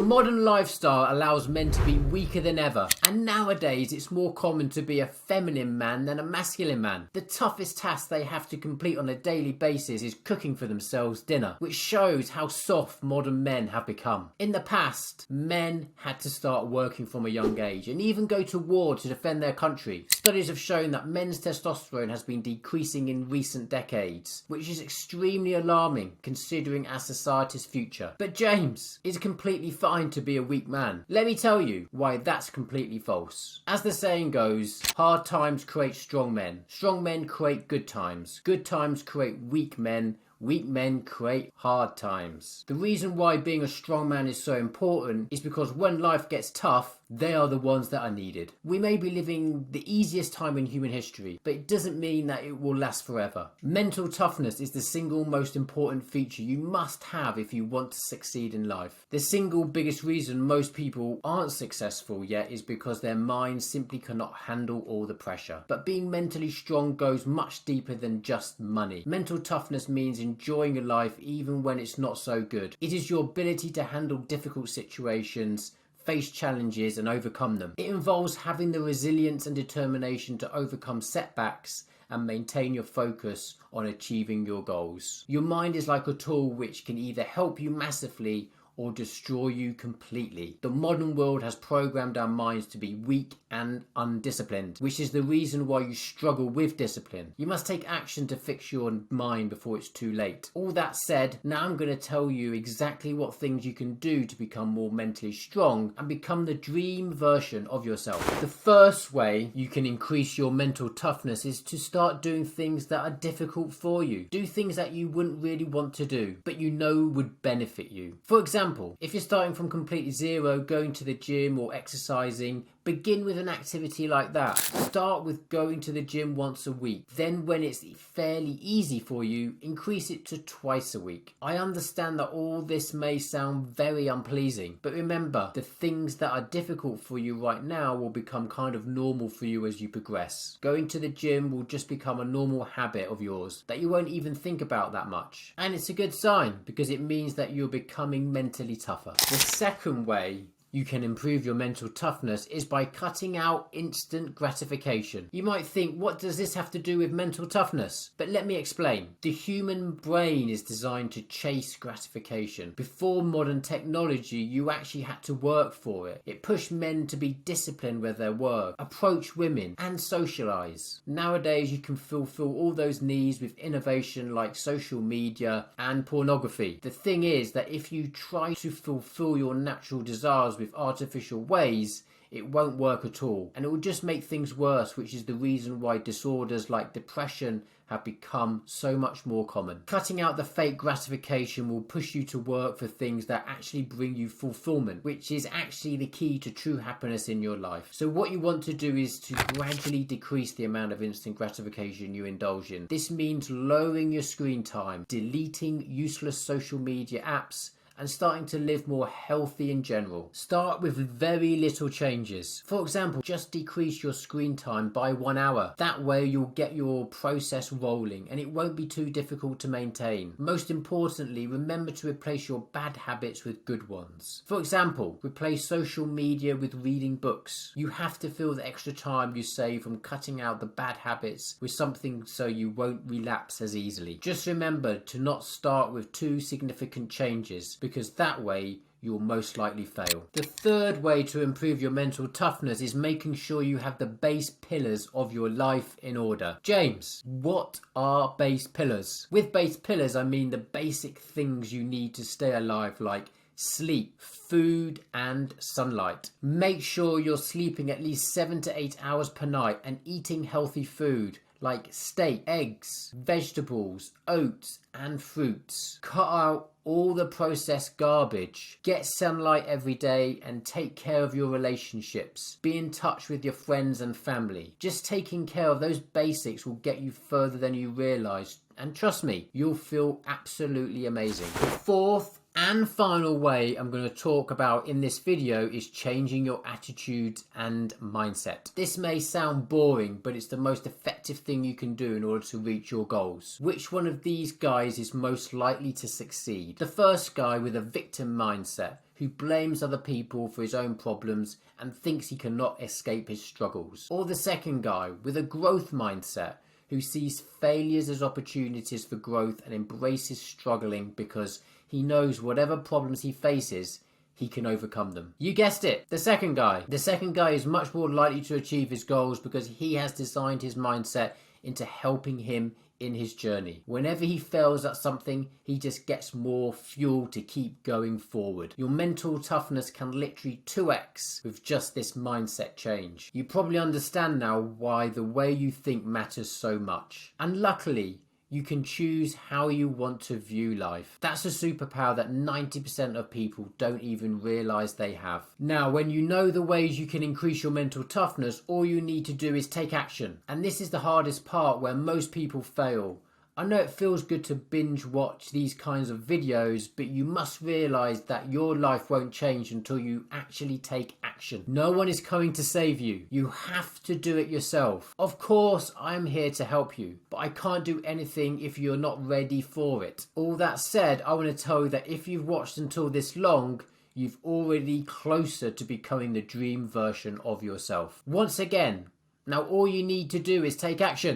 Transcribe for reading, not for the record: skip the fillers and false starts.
modern lifestyle allows men to be weaker than ever, and nowadays it's more common to be a feminine man than a masculine man. The toughest task they have to complete on a daily basis is cooking for themselves dinner, which shows how soft modern men have become. In the past, men had to start working from a young age and even go to war to defend their country. Studies have shown that men's testosterone has been decreasing in recent decades, which is extremely alarming considering our society's future. But James, it's completely fine to be a weak man. Let me tell you why that's completely false. As the saying goes, hard times create strong men. Strong men create good times. Good times create weak men. Weak men create hard times. The reason why being a strong man is so important is because when life gets tough, they are the ones that are needed. We may be living the easiest time in human history, but it doesn't mean that it will last forever. Mental toughness is the single most important feature you must have if you want to succeed in life. The single biggest reason most people aren't successful yet is because their minds simply cannot handle all the pressure. But being mentally strong goes much deeper than just money. Mental toughness means enjoying your life even when it's not so good. It is your ability to handle difficult situations, face challenges and overcome them. It involves having the resilience and determination to overcome setbacks and maintain your focus on achieving your goals. Your mind is like a tool which can either help you massively or destroy you completely. The modern world has programmed our minds to be weak and undisciplined, which is the reason why you struggle with discipline. You must take action to fix your mind before it's too late. All that said, now I'm going to tell you exactly what things you can do to become more mentally strong and become the dream version of yourself. The first way you can increase your mental toughness is to start doing things that are difficult for you. Do things that you wouldn't really want to do, but you know would benefit you. For example, if you're starting from completely zero, going to the gym or exercising, begin with an activity like that. Start with going to the gym once a week. Then when it's fairly easy for you, increase it to twice a week. I understand that all this may sound very unpleasing, but remember, the things that are difficult for you right now will become kind of normal for you as you progress. Going to the gym will just become a normal habit of yours that you won't even think about that much. And it's a good sign because it means that you're becoming mentally tougher. The second way you can improve your mental toughness is by cutting out instant gratification. You might think, what does this have to do with mental toughness? But let me explain. The human brain is designed to chase gratification. Before modern technology, you actually had to work for it. It pushed men to be disciplined with their work, approach women, and socialize. Nowadays, you can fulfill all those needs with innovation like social media and pornography. The thing is that if you try to fulfill your natural desires with artificial ways, it won't work at all, and it will just make things worse, which is the reason why disorders like depression have become so much more common. Cutting out the fake gratification will push you to work for things that actually bring you fulfillment, which is actually the key to true happiness in your life. So what you want to do is to gradually decrease the amount of instant gratification you indulge in. This means lowering your screen time, deleting useless social media apps, and starting to live more healthy in general. Start with very little changes. For example, just decrease your screen time by 1 hour. That way you'll get your process rolling and it won't be too difficult to maintain. Most importantly, remember to replace your bad habits with good ones. For example, replace social media with reading books. You have to fill the extra time you save from cutting out the bad habits with something so you won't relapse as easily. Just remember to not start with too significant changes, because that way you'll most likely fail. The third way to improve your mental toughness is making sure you have the base pillars of your life in order. James, what are base pillars? With base pillars, I mean the basic things you need to stay alive, like sleep, food, and sunlight. Make sure you're sleeping at least 7 to 8 hours per night and eating healthy food like steak, eggs, vegetables, oats, and fruits. Cut out all the processed garbage. Get sunlight every day and take care of your relationships. Be in touch with your friends and family. Just taking care of those basics will get you further than you realise. And trust me, you'll feel absolutely amazing. The fourth and final way I'm going to talk about in this video is changing your attitude and mindset. This may sound boring, but it's the most effective thing you can do in order to reach your goals. Which one of these guys is most likely to succeed? The first guy with a victim mindset, who blames other people for his own problems and thinks he cannot escape his struggles. Or the second guy with a growth mindset, who sees failures as opportunities for growth and embraces struggling because he knows whatever problems he faces, he can overcome them. You guessed it, the second guy. The second guy is much more likely to achieve his goals because he has designed his mindset into helping him in his journey. Whenever he fails at something, he just gets more fuel to keep going forward. Your mental toughness can literally 2x with just this mindset change. You probably understand now why the way you think matters so much. And luckily, you can choose how you want to view life. That's a superpower that 90% of people don't even realize they have. Now, when you know the ways you can increase your mental toughness, all you need to do is take action. And this is the hardest part where most people fail. I know it feels good to binge watch these kinds of videos, but you must realize that your life won't change until you actually take action. No one is coming to save you. You have to do it yourself. Of course, I'm here to help you, but I can't do anything if you're not ready for it. All that said, I want to tell you that if you've watched until this long, you've already closer to becoming the dream version of yourself. Once again, now all you need to do is take action.